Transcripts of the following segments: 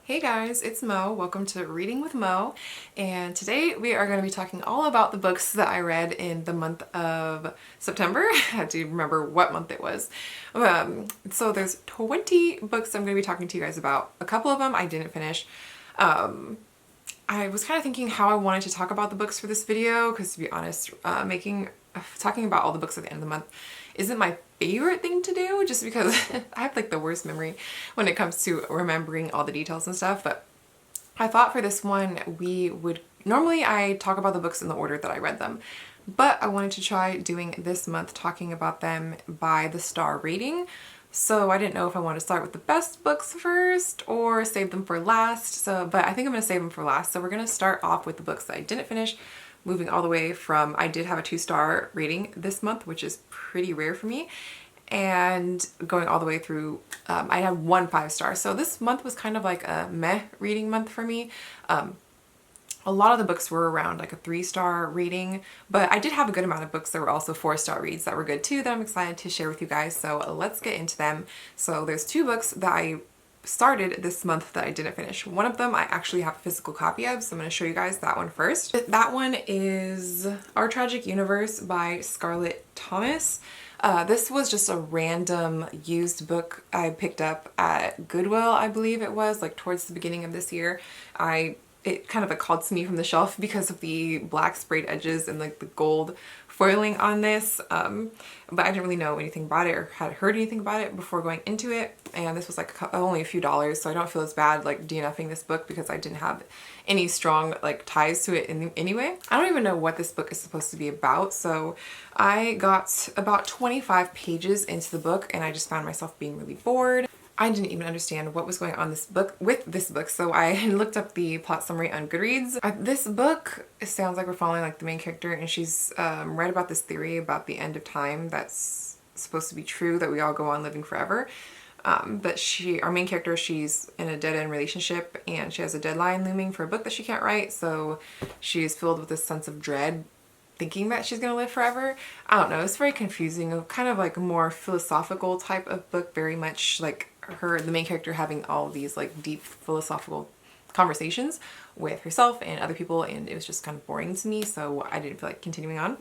Hey guys, it's Mo. Welcome to Reading with Mo, and today we are going to be talking all about the books that I read in the month of September. I have to remember what month it was. So there's 20 books I'm going to be talking to you guys about. A couple of them I didn't finish. I was kind of thinking how I wanted to talk about the books for this video because, to be honest, talking about all the books at the end of the month isn't my favorite thing to do, just because I have like the worst memory when it comes to remembering all the details and stuff. But I thought for this one normally I talk about the books in the order that I read them, but I wanted to try doing this month talking about them by the star rating. So I didn't know if I want to start with the best books first or save them for last. But I think I'm going to save them for last. So we're going to start off with the books that I didn't finish, moving all the way from, I did have a 2-star rating this month, which is pretty rare for me, and going all the way through, I had 1 5-star. So this month was kind of like a meh reading month for me. A lot of the books were around like a 3-star rating, but I did have a good amount of books that were also 4-star reads that were good too, that I'm excited to share with you guys. So let's get into them. So there's 2 books that I started this month that I didn't finish. One of them I actually have a physical copy of, so I'm going to show you guys that one first. That one is Our Tragic Universe by Scarlett Thomas. This was just a random used book I picked up at Goodwill, I believe it was, like towards the beginning of this year. It kind of like called to me from the shelf because of the black sprayed edges and like the gold foiling on this, but I didn't really know anything about it or had heard anything about it before going into it, and this was like only a few dollars, so I don't feel as bad like DNFing this book because I didn't have any strong like ties to it in anyway. I don't even know what this book is supposed to be about, so I got about 25 pages into the book and I just found myself being really bored. I didn't even understand what was going on with this book, so I looked up the plot summary on Goodreads. This book sounds like we're following like the main character, and she's read about this theory about the end of time that's supposed to be true, that we all go on living forever. But our main character, she's in a dead-end relationship and she has a deadline looming for a book that she can't write, so she's filled with this sense of dread thinking that she's gonna live forever. I don't know, it's very confusing, kind of like a more philosophical type of book, very much like the main character having all these like deep philosophical conversations with herself and other people, and it was just kind of boring to me, so I didn't feel like continuing on.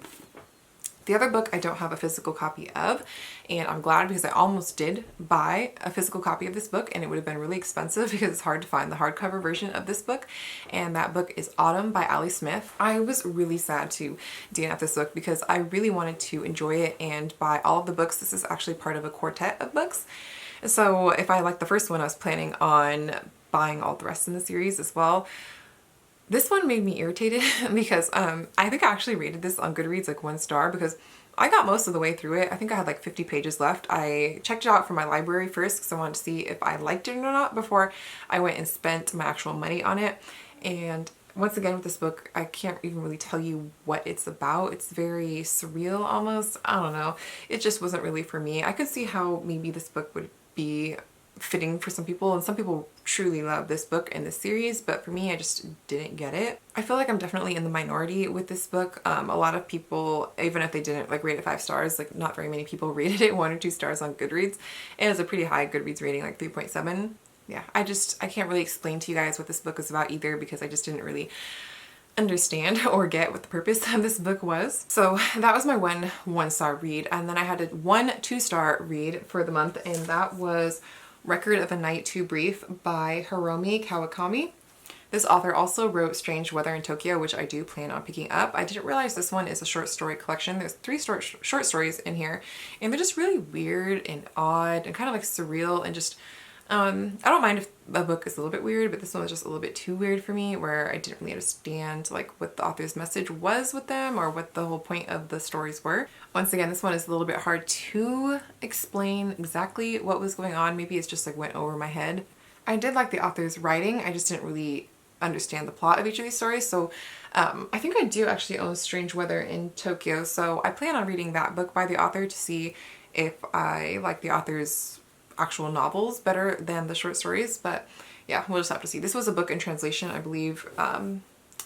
The other book I don't have a physical copy of, and I'm glad because I almost did buy a physical copy of this book, and it would have been really expensive because it's hard to find the hardcover version of this book, and that book is Autumn by Ali Smith. I was really sad to DNF this book because I really wanted to enjoy it and buy all of the books. This is actually part of a quartet of books. So if I liked the first one, I was planning on buying all the rest in the series as well. This one made me irritated because I think I actually rated this on Goodreads like 1 star because I got most of the way through it. I think I had like 50 pages left. I checked it out from my library first because I wanted to see if I liked it or not before I went and spent my actual money on it. And once again with this book, I can't even really tell you what it's about. It's very surreal almost. I don't know. It just wasn't really for me. I could see how maybe this book would be fitting for some people, and some people truly love this book and this series, but for me I just didn't get it. I feel like I'm definitely in the minority with this book. A lot of people, even if they didn't like rate it 5 stars, like not very many people rated it 1 or 2 stars on Goodreads. It has a pretty high Goodreads rating, like 3.7. Yeah, I can't really explain to you guys what this book is about either because I just didn't really understand or get what the purpose of this book was. So that was my 1 1-star read, and then I had a 1 2-star read for the month, and that was Record of a Night Too Brief by Hiromi Kawakami. This author also wrote Strange Weather in Tokyo, which I do plan on picking up. I didn't realize this one is a short story collection. There's 3 short stories in here, and they're just really weird and odd and kind of like surreal, and just I don't mind if a book is a little bit weird, but this one was just a little bit too weird for me, where I didn't really understand like what the author's message was with them or what the whole point of the stories were. Once again, this one is a little bit hard to explain exactly what was going on. Maybe it's just like went over my head. I did like the author's writing. I just didn't really understand the plot of each of these stories. So I think I do actually own Strange Weather in Tokyo, so I plan on reading that book by the author to see if I like the author's actual novels better than the short stories, but yeah, we'll just have to see. This was a book in translation, I believe.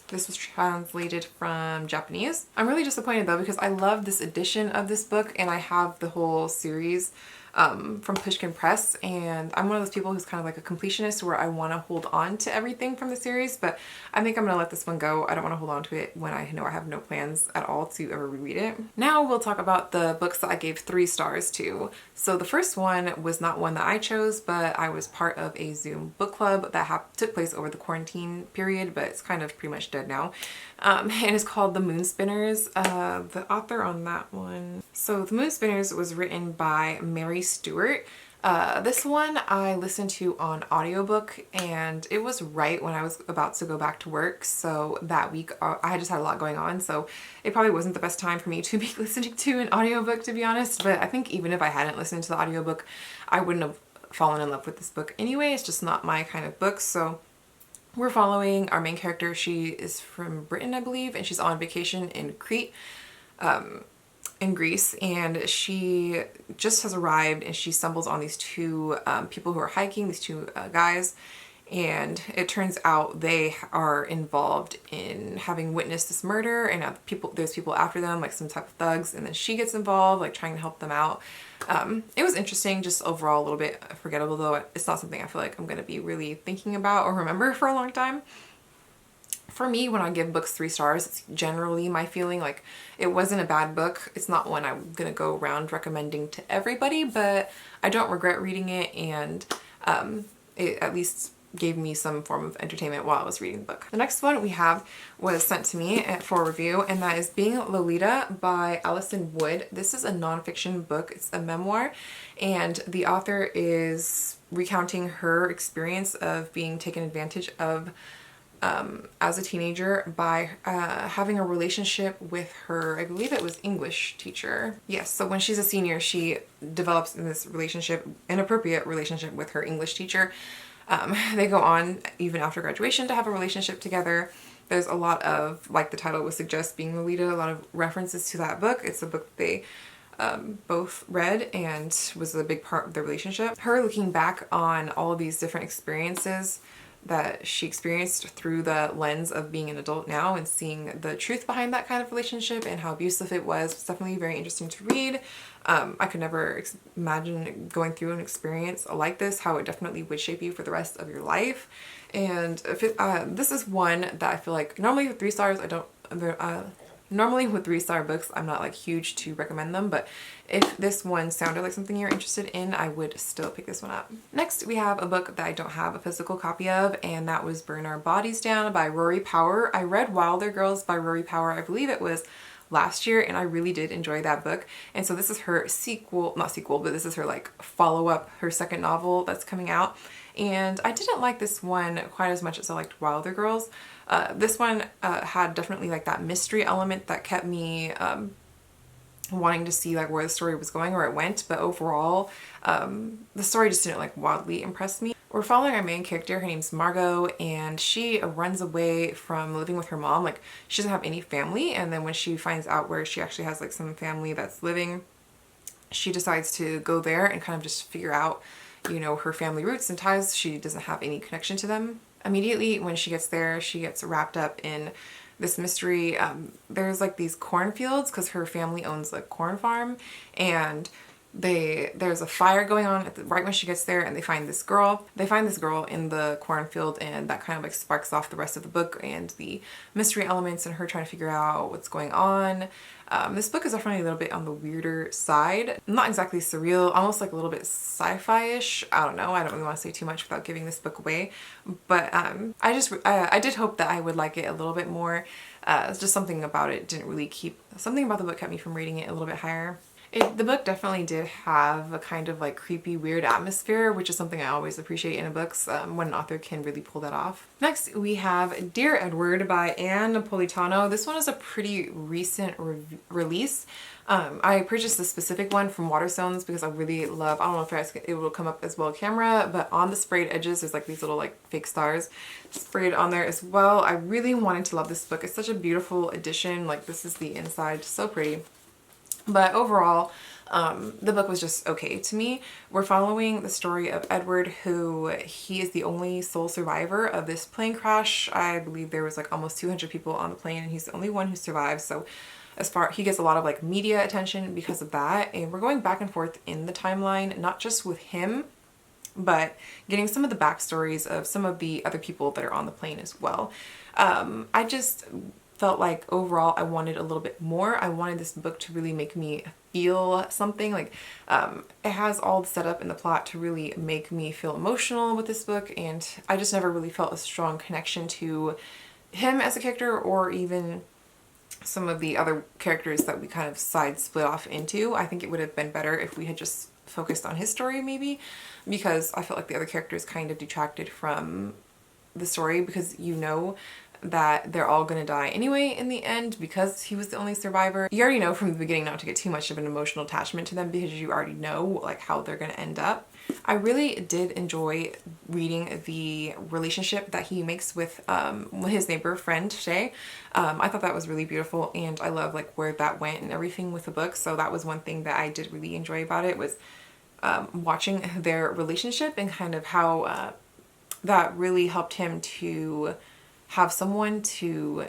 This was translated from Japanese. I'm really disappointed though because I love this edition of this book, and I have the whole series from Pushkin Press, and I'm one of those people who's kind of like a completionist where I want to hold on to everything from the series, but I think I'm gonna let this one go. I don't want to hold on to it when I know I have no plans at all to ever reread it. Now we'll talk about the books that I gave 3 stars to. So the first one was not one that I chose, but I was part of a Zoom book club that took place over the quarantine period, but it's kind of pretty much dead now. And it's called The Moonspinners. The author on that one. So The Moonspinners was written by Mary Stewart. This one I listened to on audiobook, and it was right when I was about to go back to work. So that week I just had a lot going on, so it probably wasn't the best time for me to be listening to an audiobook, to be honest. But I think even if I hadn't listened to the audiobook, I wouldn't have fallen in love with this book anyway. It's just not my kind of book. So we're following our main character. She is from Britain, I believe, and she's on vacation in Crete, in Greece, and she just has arrived, and she stumbles on these 2 people who are hiking, these 2 guys, and it turns out they are involved in having witnessed this murder, and there's people after them, like some type of thugs, and then she gets involved, like trying to help them out. It was interesting, just overall a little bit forgettable, though. It's not something I feel like I'm going to be really thinking about or remember for a long time. For me, when I give books 3 stars, it's generally my feeling like it wasn't a bad book. It's not one I'm gonna go around recommending to everybody, but I don't regret reading it, and it at least gave me some form of entertainment while I was reading the book. The next one we have was sent to me for review, and that is Being Lolita by Alison Wood. This is a nonfiction book. It's a memoir, and the author is recounting her experience of being taken advantage of as a teenager by having a relationship with her, I believe it was English teacher. Yes, so when she's a senior, she develops in this relationship, inappropriate relationship with her English teacher. They go on even after graduation to have a relationship together. There's a lot of, like the title would suggest, Being Lolita, a lot of references to that book. It's a book they both read and was a big part of their relationship. Her looking back on all of these different experiences that she experienced through the lens of being an adult now and seeing the truth behind that kind of relationship and how abusive it was definitely very interesting to read. I could never imagine going through an experience like this, how it definitely would shape you for the rest of your life. And if this is one that I feel like normally with 3 stars, normally with 3-star books, I'm not like huge to recommend them, but if this one sounded like something you're interested in, I would still pick this one up. Next, we have a book that I don't have a physical copy of, and that was Burn Our Bodies Down by Rory Power. I read Wilder Girls by Rory Power, I believe it was last year, and I really did enjoy that book. And so this is her sequel, not sequel, but this is her like follow-up, her second novel that's coming out. And I didn't like this one quite as much as I liked Wilder Girls. This one had definitely like that mystery element that kept me wanting to see like where the story was going, where it went, but overall the story just didn't like wildly impress me. We're following our main character. Her name's Margot, and she runs away from living with her mom. Like, she doesn't have any family, and then when she finds out where she actually has like some family that's living, she decides to go there and kind of just figure out, you know, her family roots and ties. She doesn't have any connection to them. Immediately when she gets there, she gets wrapped up in this mystery. There's like these cornfields because her family owns a corn farm, and there's a fire going on right when she gets there, and they find this girl. They find this girl in the cornfield, and that kind of like sparks off the rest of the book and the mystery elements and her trying to figure out what's going on. This book is definitely a little bit on the weirder side. Not exactly surreal, almost like a little bit sci-fi-ish. I don't know, I don't really want to say too much without giving this book away. But I did hope that I would like it a little bit more. It's just something about it didn't really something about the book kept me from rating it a little bit higher. The book definitely did have a kind of like creepy, weird atmosphere, which is something I always appreciate in books when an author can really pull that off. Next, we have Dear Edward by Anne Napolitano. This one is a pretty recent release. I purchased this specific one from Waterstones because I really love, I don't know if it will come up as well camera, but on the sprayed edges, there's like these little like fake stars sprayed on there as well. I really wanted to love this book. It's such a beautiful edition. Like, this is the inside, so pretty. But overall, the book was just okay to me. We're following the story of Edward, who he is the only sole survivor of this plane crash. I believe there was like almost 200 people on the plane, and he's the only one who survived. So he gets a lot of like media attention because of that, and we're going back and forth in the timeline, not just with him, but getting some of the backstories of some of the other people that are on the plane as well. I just felt like overall I wanted a little bit more. I wanted this book to really make me feel something. Like it has all the setup in the plot to really make me feel emotional with this book, and I just never really felt a strong connection to him as a character, or even some of the other characters that we kind of split off into. I think it would have been better if we had just focused on his story maybe, because I felt like the other characters kind of detracted from the story, because you know that they're all gonna die anyway in the end because he was the only survivor. You already know from the beginning not to get too much of an emotional attachment to them, because you already know like how they're gonna end up. I really did enjoy reading the relationship that he makes with his neighbor friend Shay. I thought that was really beautiful, and I love like where that went and everything with the book. So that was one thing that I did really enjoy about it, was watching their relationship and kind of how that really helped him to have someone to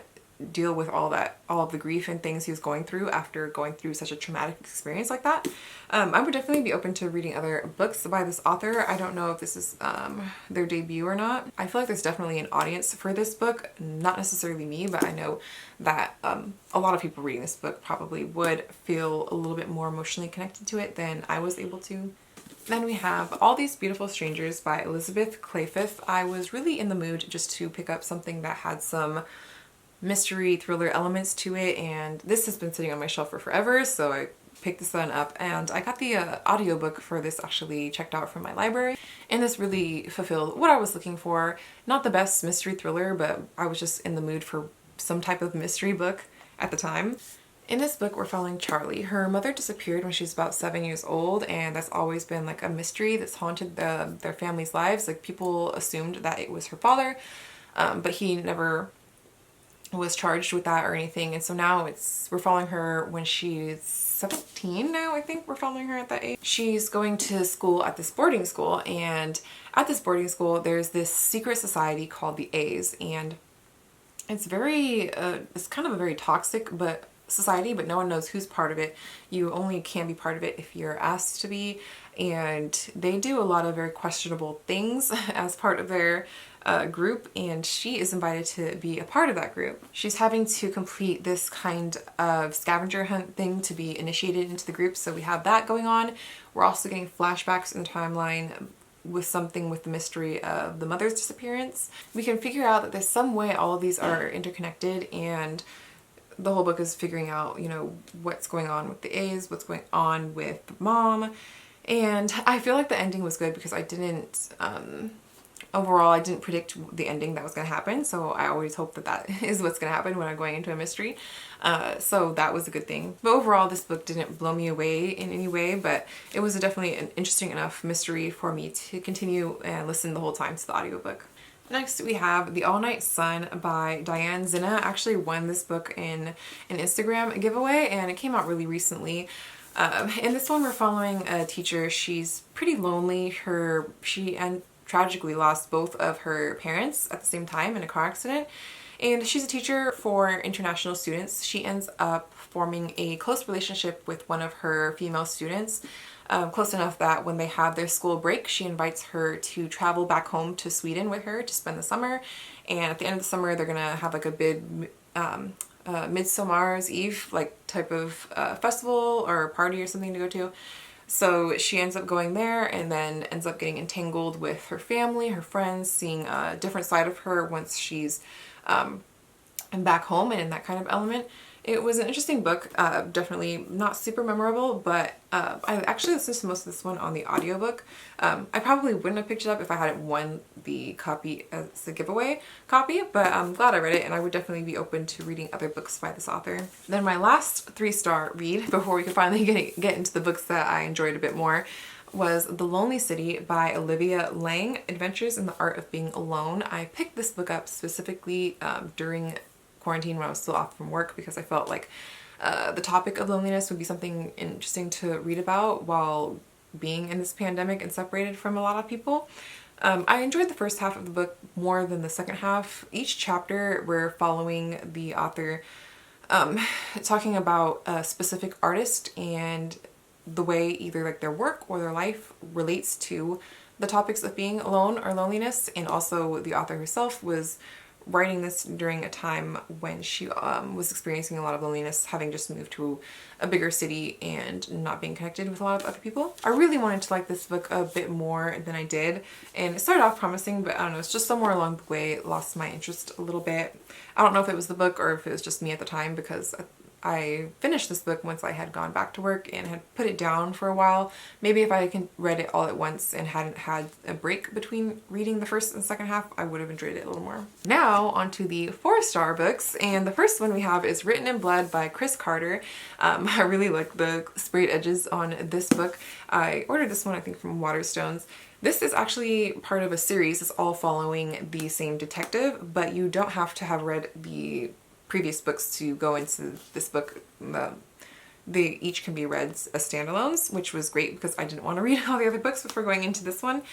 deal with all of the grief and things he was going through after going through such a traumatic experience like that. I would definitely be open to reading other books by this author. I don't know if this is their debut or not. I feel like there's definitely an audience for this book, not necessarily me, but I know that a lot of people reading this book probably would feel a little bit more emotionally connected to it than I was able to. Then we have All These Beautiful Strangers by Elizabeth Clayfifth. I was really in the mood just to pick up something that had some mystery thriller elements to it, and this has been sitting on my shelf for forever, so I picked this one up, and I got the audiobook for this actually checked out from my library, and this really fulfilled what I was looking for. Not the best mystery thriller, but I was just in the mood for some type of mystery book at the time. In this book, we're following Charlie. Her mother disappeared when she was about 7 years old, and that's always been like a mystery that's haunted their family's lives. Like people assumed that it was her father, but he never was charged with that or anything. And so now we're following her when she's 17 now. I think we're following her at that age. She's going to school at this boarding school, and at this boarding school there's this secret society called the A's, and it's it's kind of a very toxic society, but no one knows who's part of it. You only can be part of it if you're asked to be, and they do a lot of very questionable things as part of their group, and she is invited to be a part of that group. She's having to complete this kind of scavenger hunt thing to be initiated into the group, so we have that going on. We're also getting flashbacks in the timeline with something with the mystery of the mother's disappearance. We can figure out that there's some way all of these are interconnected, and the whole book is figuring out, you know, what's going on with the A's, what's going on with the mom. And I feel like the ending was good because I didn't, overall, I didn't predict the ending that was going to happen. So I always hope that that is what's going to happen when I'm going into a mystery. So that was a good thing. But overall, this book didn't blow me away in any way, but it was definitely an interesting enough mystery for me to continue and listen the whole time to the audiobook. Next, we have The All-Night Sun by Diane Zinna. I actually won this book in an Instagram giveaway, and it came out really recently. In this one, we're following a teacher. She's pretty lonely. She tragically lost both of her parents at the same time in a car accident. And she's a teacher for international students. She ends up forming a close relationship with one of her female students. Close enough that when they have their school break, she invites her to travel back home to Sweden with her to spend the summer. And at the end of the summer, they're gonna have like a big Midsummer's Eve like type of festival or party or something to go to. So she ends up going there, and then ends up getting entangled with her family, her friends, seeing a different side of her once she's back home and in that kind of element. It was an interesting book, definitely not super memorable, but I actually listened to most of this one on the audiobook. I probably wouldn't have picked it up if I hadn't won the copy as a giveaway copy, but I'm glad I read it, and I would definitely be open to reading other books by this author. Then my last 3-star read, before we could finally get into the books that I enjoyed a bit more, was The Lonely City by Olivia Lang, Adventures in the Art of Being Alone. I picked this book up specifically during quarantine when I was still off from work, because I felt like the topic of loneliness would be something interesting to read about while being in this pandemic and separated from a lot of people. I enjoyed the first half of the book more than the second half. Each chapter we're following the author talking about a specific artist and the way either like their work or their life relates to the topics of being alone or loneliness. And also the author herself was writing this during a time when she was experiencing a lot of loneliness, having just moved to a bigger city and not being connected with a lot of other people. I really wanted to like this book a bit more than I did, and it started off promising, but I don't know, it's just somewhere along the way it lost my interest a little bit. I don't know if it was the book or if it was just me at the time, because I finished this book once I had gone back to work and had put it down for a while. Maybe if I had read it all at once and hadn't had a break between reading the first and second half, I would have enjoyed it a little more. Now onto the 4-star books, and the first one we have is Written in Blood by Chris Carter. I really like the sprayed edges on this book. I ordered this one I think from Waterstones. This is actually part of a series. It's all following the same detective, but you don't have to have read the previous books to go into this book. They each can be read as standalones, which was great because I didn't want to read all the other books before going into this one.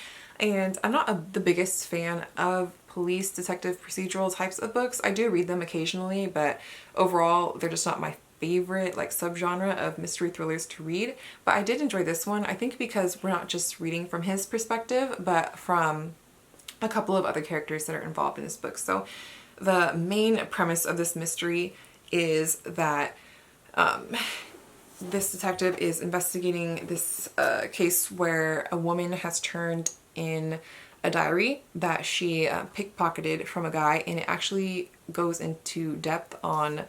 And I'm not the biggest fan of police detective procedural types of books. I do read them occasionally, but overall they're just not my favorite like subgenre of mystery thrillers to read. But I did enjoy this one, I think because we're not just reading from his perspective, but from a couple of other characters that are involved in this book. So the main premise of this mystery is that this detective is investigating this case where a woman has turned in a diary that she pickpocketed from a guy, and it actually goes into depth on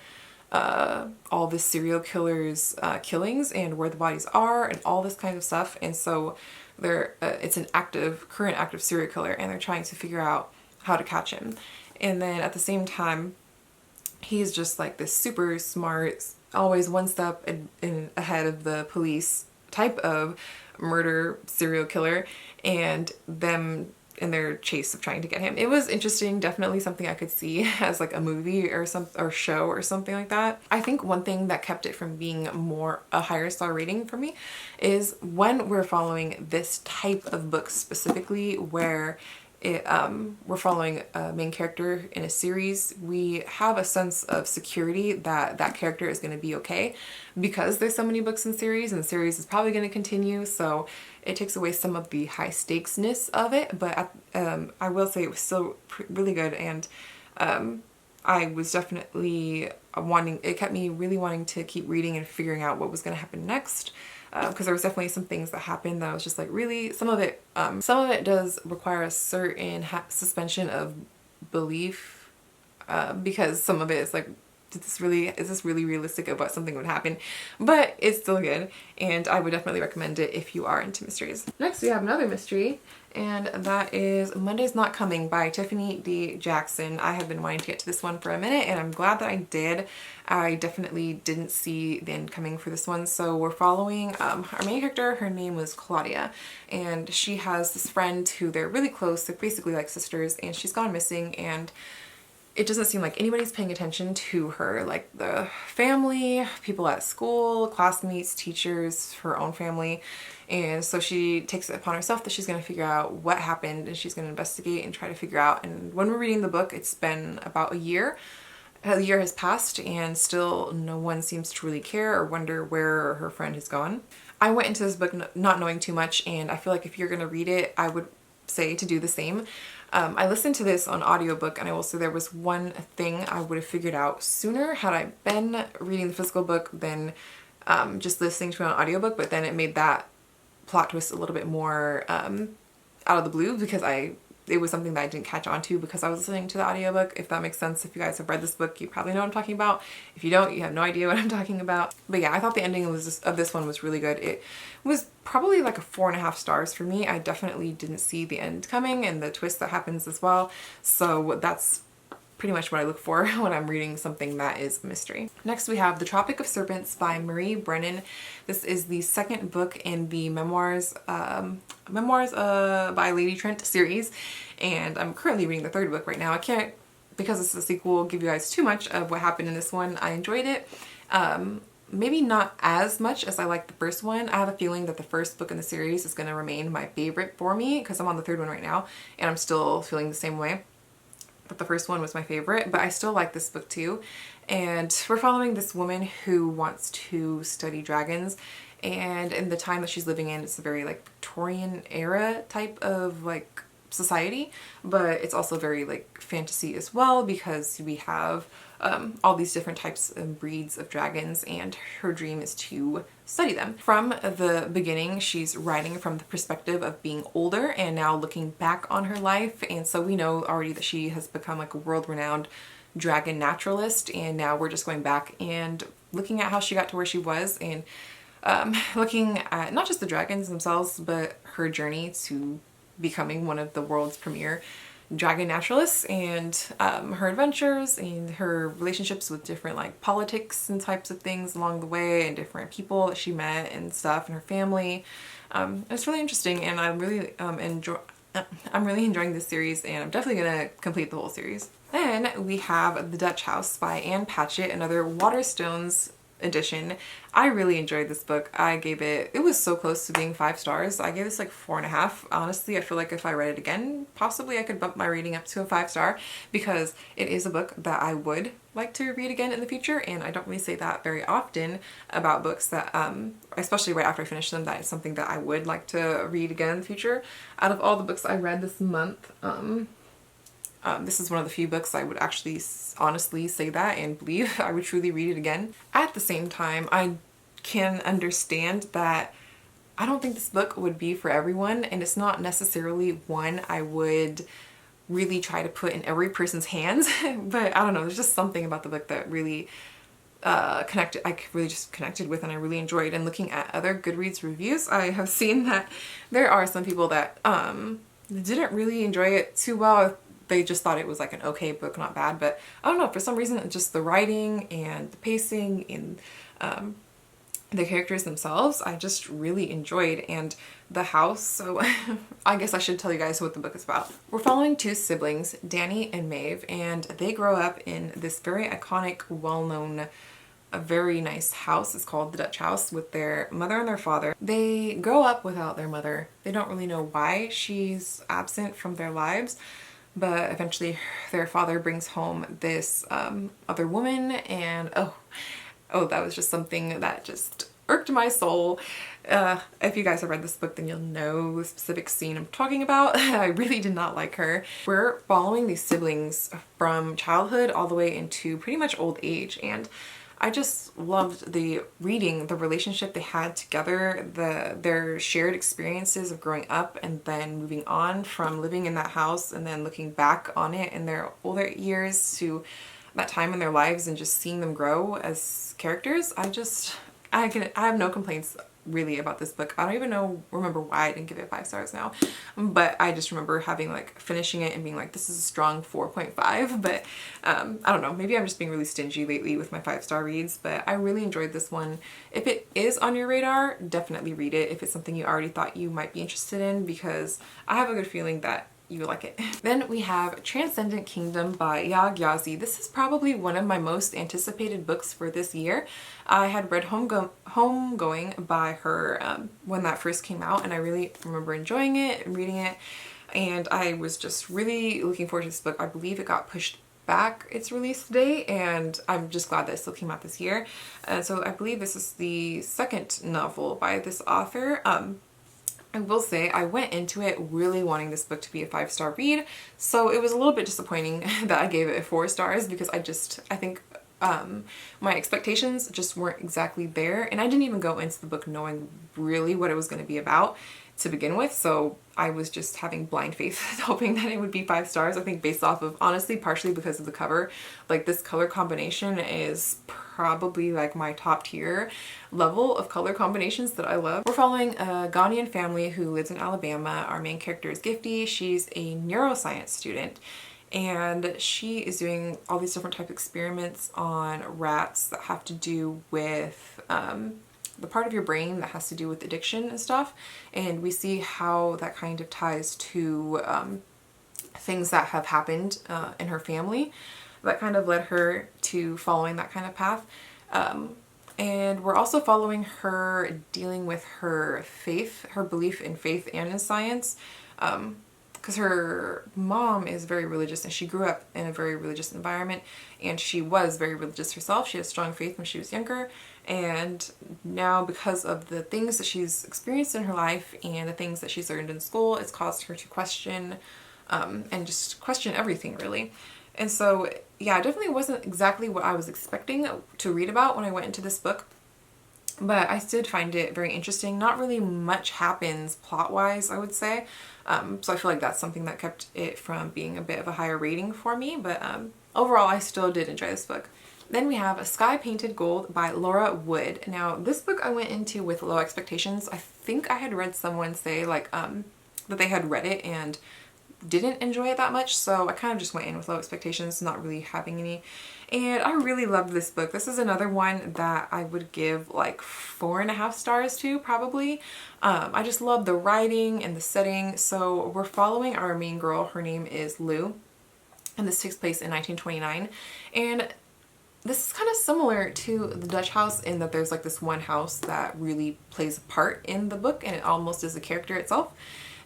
all the serial killers' killings and where the bodies are and all this kind of stuff. And so it's an current active serial killer, and they're trying to figure out how to catch him. And then at the same time, he's just like this super smart, always one step ahead of the police type of murder serial killer, and them in their chase of trying to get him. It was interesting, definitely something I could see as like a movie or show or something like that. I think one thing that kept it from being more a higher star rating for me is when we're following this type of book specifically, where we're following a main character in a series, we have a sense of security that that character is going to be okay because there's so many books in series, and the series is probably going to continue, so it takes away some of the high stakesness of it. But I will say it was still really good, and I was definitely it kept me really wanting to keep reading and figuring out what was going to happen next. Because there was definitely some things that happened that I was just like, really, some of it does require a certain suspension of belief, because some of it is like, is this really realistic of what something would happen? But it's still good, and I would definitely recommend it if you are into mysteries. Next we have another mystery, and that is Monday's Not Coming by Tiffany D. Jackson. I have been wanting to get to this one for a minute, and I'm glad that I did. I definitely didn't see the end coming for this one. So we're following our main character. Her name was Claudia, and she has this friend who they're really close. They're basically like sisters, and she's gone missing, and it doesn't seem like anybody's paying attention to her, like the family, people at school, classmates, teachers, her own family. And so she takes it upon herself that she's going to figure out what happened, and she's going to investigate and try to figure out. And when we're reading the book, it's been about a year. A year has passed, and still no one seems to really care or wonder where her friend has gone. I went into this book not knowing too much, and I feel like if you're going to read it, I would say to do the same. I listened to this on audiobook, and I will say there was one thing I would have figured out sooner had I been reading the physical book than just listening to it on audiobook, but then it made that plot twist a little bit more out of the blue, because it was something that I didn't catch on to because I was listening to the audiobook, if that makes sense. If you guys have read this book, you probably know what I'm talking about. If you don't, you have no idea what I'm talking about. But yeah, I thought the ending of this one was really good. It was probably like a 4.5 stars for me. I definitely didn't see the end coming and the twist that happens as well. So that's pretty much what I look for when I'm reading something that is a mystery. Next we have The Tropic of Serpents by Marie Brennan. This is the second book in the Memoirs by Lady Trent series, and I'm currently reading the third book right now. I can't, because it's a sequel, give you guys too much of what happened in this one. I enjoyed it. Maybe not as much as I liked the first one. I have a feeling that the first book in the series is going to remain my favorite for me because I'm on the third one right now and I'm still feeling the same way. The the first one was my favorite, but I still like this book too. And we're following this woman who wants to study dragons, and in the time that she's living in, it's a very like Victorian era type of like society, but it's also very like fantasy as well, because we have all these different types and breeds of dragons, and her dream is to study them. From the beginning, she's writing from the perspective of being older and now looking back on her life, and so we know already that she has become like a world-renowned dragon naturalist, and now we're just going back and looking at how she got to where she was, and looking at not just the dragons themselves, but her journey to becoming one of the world's premier dragon naturalists, and her adventures and her relationships with different like politics and types of things along the way, and different people that she met and stuff, and her family. It's really interesting, and I'm really enjoying this series, and I'm definitely gonna complete the whole series. Then we have The Dutch House by Anne Patchett, another Waterstones edition. I really enjoyed this book. I gave it, it was so close to being 5 stars. I gave this like 4.5. Honestly, I feel like if I read it again, possibly I could bump my rating up to a 5 star, because it is a book that I would like to read again in the future, and I don't really say that very often about books that, especially right after I finish them, that is something that I would like to read again in the future. Out of all the books I read this month, this is one of the few books I would actually honestly say that and believe I would truly read it again. At the same time, I can understand that I don't think this book would be for everyone, and it's not necessarily one I would really try to put in every person's hands, but I don't know, there's just something about the book that really I really just connected with, and I really enjoyed. And looking at other Goodreads reviews, I have seen that there are some people that didn't really enjoy it too well. They just thought it was like an okay book, not bad, but I don't know, for some reason, just the writing and the pacing and the characters themselves, I just really enjoyed. And the house, so I guess I should tell you guys what the book is about. We're following 2 siblings, Danny and Maeve, and they grow up in this very iconic, well-known, a very nice house. It's called the Dutch House, with their mother and their father. They grow up without their mother. They don't really know why she's absent from their lives, but eventually their father brings home this other woman, and oh, that was just something that just irked my soul. If you guys have read this book, then you'll know the specific scene I'm talking about. I really did not like her. We're following these siblings from childhood all the way into pretty much old age, and I just loved the relationship they had together, their shared experiences of growing up and then moving on from living in that house, and then looking back on it in their older years to that time in their lives, and just seeing them grow as characters. I have no complaints really about this book. I don't even remember why I didn't give it 5 stars now, but I just remember having like finishing it and being like, this is a strong 4.5, but I don't know, maybe I'm just being really stingy lately with my 5-star reads, but I really enjoyed this one. If it is on your radar, definitely read it if it's something you already thought you might be interested in, because I have a good feeling that you would like it. Then we have Transcendent Kingdom by Yaa Gyasi. This is probably one of my most anticipated books for this year. I had read Homegoing by her when that first came out, and I really remember enjoying it and reading it, and I was just really looking forward to this book. I believe it got pushed back its release date, and I'm just glad that it still came out this year. And so I believe this is the 2nd novel by this author. I will say I went into it really wanting this book to be a 5-star read, so it was a little bit disappointing that I gave it 4 stars, because I think my expectations just weren't exactly there, and I didn't even go into the book knowing really what it was going to be about to begin with, so I was just having blind faith hoping that it would be 5 stars. I think based off of, honestly, partially because of the cover. Like, this color combination is probably like my top tier level of color combinations that I love. We're following a Ghanaian family who lives in Alabama. Our main character is Gifty. She's a neuroscience student, and she is doing all these different types of experiments on rats that have to do with the part of your brain that has to do with addiction and stuff, and we see how that kind of ties to things that have happened in her family that kind of led her to following that kind of path. And we're also following her dealing with her faith, her belief in faith and in science. because her mom is very religious and she grew up in a very religious environment, and she was very religious herself. She had strong faith when she was younger, and now because of the things that she's experienced in her life and the things that she's learned in school, it's caused her to question and just question everything really. And so yeah, it definitely wasn't exactly what I was expecting to read about when I went into this book. But I did find it very interesting. Not really much happens plot-wise, I would say. So I feel like that's something that kept it from being a bit of a higher rating for me. But overall, I still did enjoy this book. Then we have A Sky Painted Gold by Laura Wood. Now, this book I went into with low expectations. I think I had read someone say like that they had read it and didn't enjoy it that much, so I kind of just went in with low expectations, not really having any. And I really loved this book. This is another one that I would give like 4.5 stars to, probably. I just love the writing and the setting. So we're following our main girl. Her name is Lou, and this takes place in 1929. And this is kind of similar to the Dutch House in that there's like this one house that really plays a part in the book, and it almost is a character itself.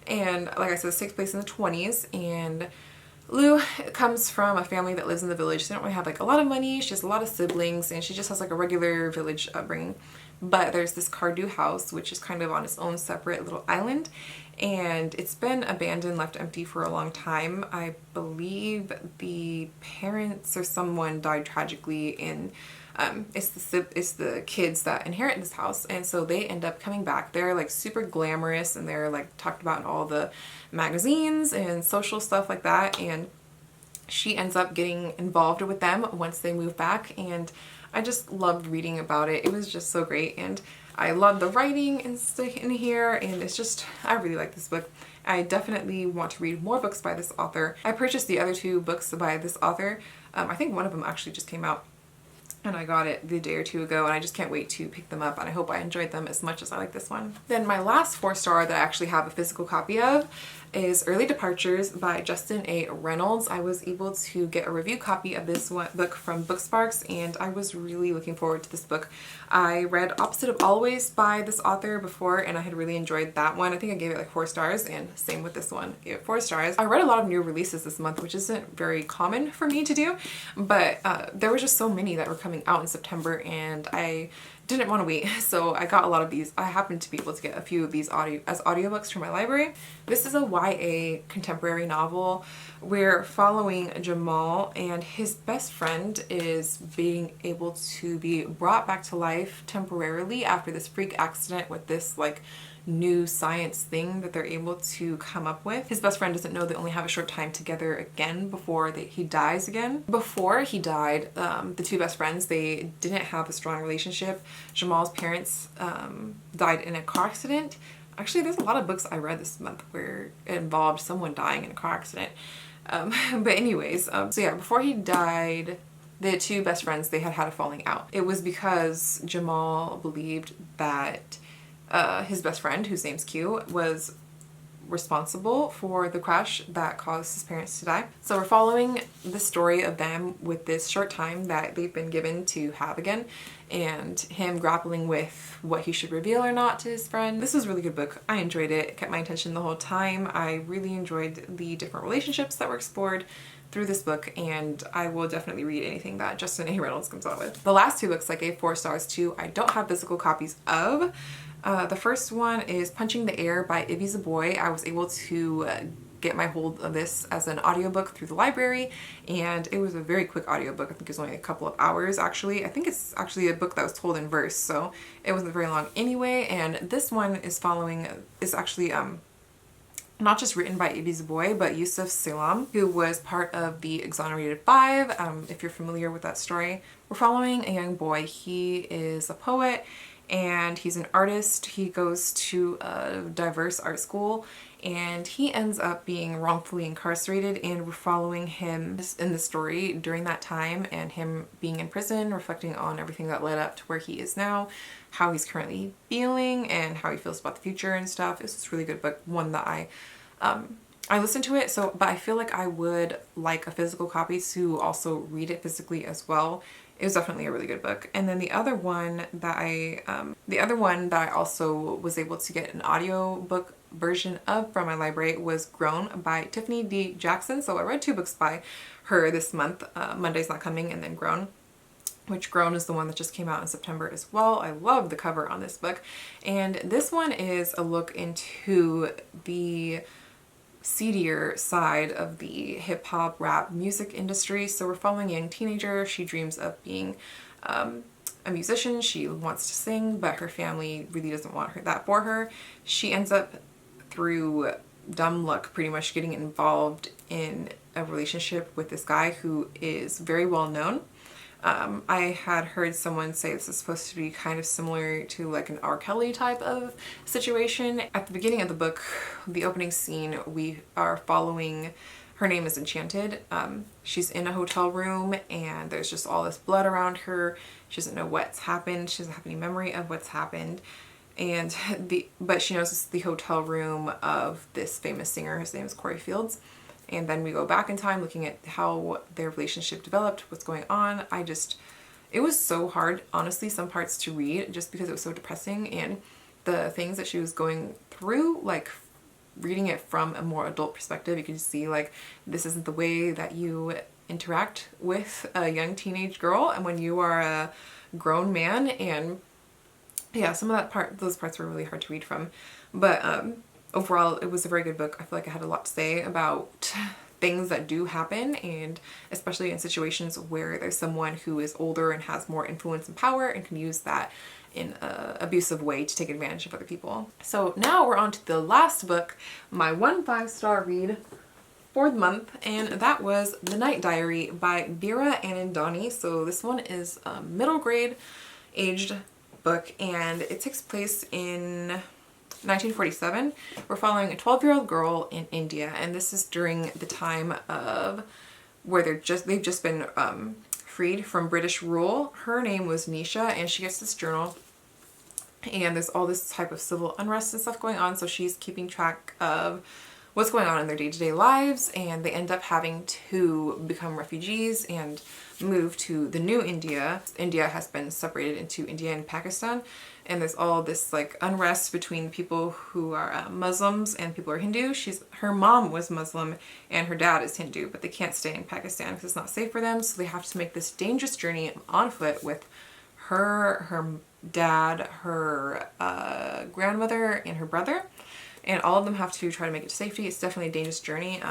And like I said, this takes place in the 20s, and Lou comes from a family that lives in the village. They don't really have like a lot of money. She has a lot of siblings, and she just has like a regular village upbringing. But there's this Cardew house, which is kind of on its own separate little island, and it's been abandoned, left empty for a long time. I believe the parents or someone died tragically in it's the kids that inherit this house, and so they end up coming back. They're like super glamorous, and they're like talked about in all the magazines and social stuff like that, and she ends up getting involved with them once they move back, and I just loved reading about it. It was just so great, and I love the writing in here, and it's just, I really like this book. I definitely want to read more books by this author. I purchased the other 2 books by this author. I think one of them actually just came out, and I got it the day or 2 ago, and I just can't wait to pick them up, and I hope I enjoyed them as much as I like this one. Then my last 4-star that I actually have a physical copy of is Early Departures by Justin A. Reynolds. I was able to get a review copy of this book from Booksparks, and I was really looking forward to this book. I read Opposite of Always by this author before, and I had really enjoyed that one. I think I gave it like 4 stars, and same with this one. I gave it 4 stars. I read a lot of new releases this month, which isn't very common for me to do, but there were just so many that were coming out in September, and I didn't want to wait, so I got a lot of these. I happened to be able to get a few of these as audiobooks from my library. This is a YA contemporary novel. We're following Jamal, and his best friend is being able to be brought back to life temporarily after this freak accident with this like new science thing that they're able to come up with. His best friend doesn't know they only have a short time together again before he dies again. Before he died, the 2 best friends, they didn't have a strong relationship. Jamal's parents died in a car accident. Actually, there's a lot of books I read this month where it involved someone dying in a car accident. But anyways, so yeah, before he died, the 2 best friends, they had a falling out. It was because Jamal believed that his best friend, whose name's Q, was responsible for the crash that caused his parents to die. So we're following the story of them with this short time that they've been given to have again, and him grappling with what he should reveal or not to his friend. This was a really good book. I enjoyed it. It kept my attention the whole time. I really enjoyed the different relationships that were explored through this book, and I will definitely read anything that Justin A. Reynolds comes out with. The last 2 books I gave 4 stars to, I don't have physical copies of. The first one is Punching the Air by Ibby Zaboy. I was able to get my hold of this as an audiobook through the library, and it was a very quick audiobook. I think it was only a couple of hours actually. I think it's actually a book that was told in verse, so it wasn't very long anyway. And this one is actually not just written by Ibby Zaboy, but Yusuf Salam, who was part of the Exonerated 5, if you're familiar with that story. We're following a young boy. He is a poet, and he's an artist. He goes to a diverse art school, and he ends up being wrongfully incarcerated, and we're following him in the story during that time, and him being in prison, reflecting on everything that led up to where he is now, how he's currently feeling, and how he feels about the future and stuff. It's just a really good book, one that I listened to it, but I feel like I would like a physical copy to also read it physically as well. It was definitely a really good book. And then the other one that I also was able to get an audio book version of From My Library was Grown by Tiffany D. Jackson. So I read 2 books by her this month, Monday's Not Coming and then Grown, which Grown is the one that just came out in September as well. I love the cover on this book. And this one is a look into the seedier side of the hip-hop rap music industry. So we're following a young teenager. She dreams of being a musician. She wants to sing, but her family really doesn't want that for her. She ends up, through dumb luck, pretty much getting involved in a relationship with this guy who is very well known. I had heard someone say this is supposed to be kind of similar to like an R. Kelly type of situation. At the beginning of the book, the opening scene, we are following, her name is Enchanted. She's in a hotel room and there's just all this blood around her. She doesn't know what's happened. She doesn't have any memory of what's happened. But she knows it's the hotel room of this famous singer. His name is Corey Fields. And then we go back in time looking at how their relationship developed, what's going on. It was so hard, honestly, some parts to read just because it was so depressing, and the things that she was going through, like reading it from a more adult perspective, you can see like this isn't the way that you interact with a young teenage girl and when you are a grown man. And yeah, those parts were really hard to read from. But overall, it was a very good book. I feel like I had a lot to say about things that do happen, and especially in situations where there's someone who is older and has more influence and power and can use that in an abusive way to take advantage of other people. So now we're on to the last book, my 1 5-star read for the month, and that was The Night Diary by Vera Anandani. So this one is a middle grade aged book, and it takes place in 1947. We're following a 12-year-old girl in India, and this is during the time of where they've just been freed from British rule. Her name was Nisha, and she gets this journal, and there's all this type of civil unrest and stuff going on, so she's keeping track of what's going on in their day-to-day lives, and they end up having to become refugees and move to the new India. India has been separated into India and Pakistan, and there's all this like unrest between people who are Muslims and people who are Hindu. Her mom was Muslim and her dad is Hindu, but they can't stay in Pakistan because it's not safe for them, so they have to make this dangerous journey on foot with her dad, her grandmother, and her brother. And all of them have to try to make it to safety. It's definitely a dangerous journey.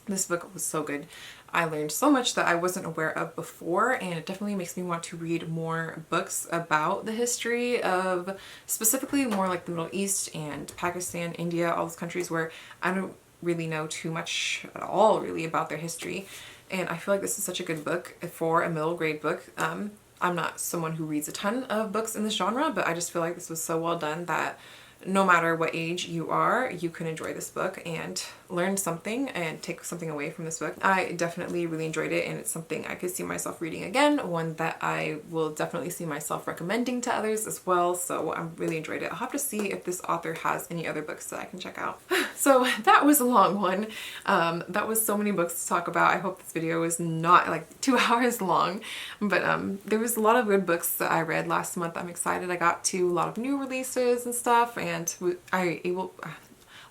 This book was so good. I learned so much that I wasn't aware of before, and it definitely makes me want to read more books about the history of specifically more like the Middle East and Pakistan, India, all those countries where I don't really know too much at all really about their history. And I feel like this is such a good book for a middle grade book. I'm not someone who reads a ton of books in this genre, but I just feel like this was so well done that no matter what age you are, you can enjoy this book and learn something and take something away from this book. I definitely really enjoyed it, and it's something I could see myself reading again, one that I will definitely see myself recommending to others as well. So I really enjoyed it. I'll have to see if this author has any other books that I can check out. So that was a long one. That was so many books to talk about. I hope this video was not like 2 hours long, but there was a lot of good books that I read last month. I'm excited. I got to a lot of new releases and stuff, and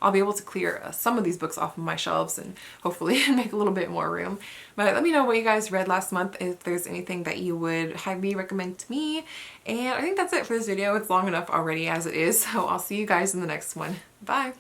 I'll be able to clear some of these books off of my shelves and hopefully make a little bit more room. But let me know what you guys read last month, if there's anything that you would highly recommend to me. And I think that's it for this video. It's long enough already as it is, so I'll see you guys in the next one. Bye!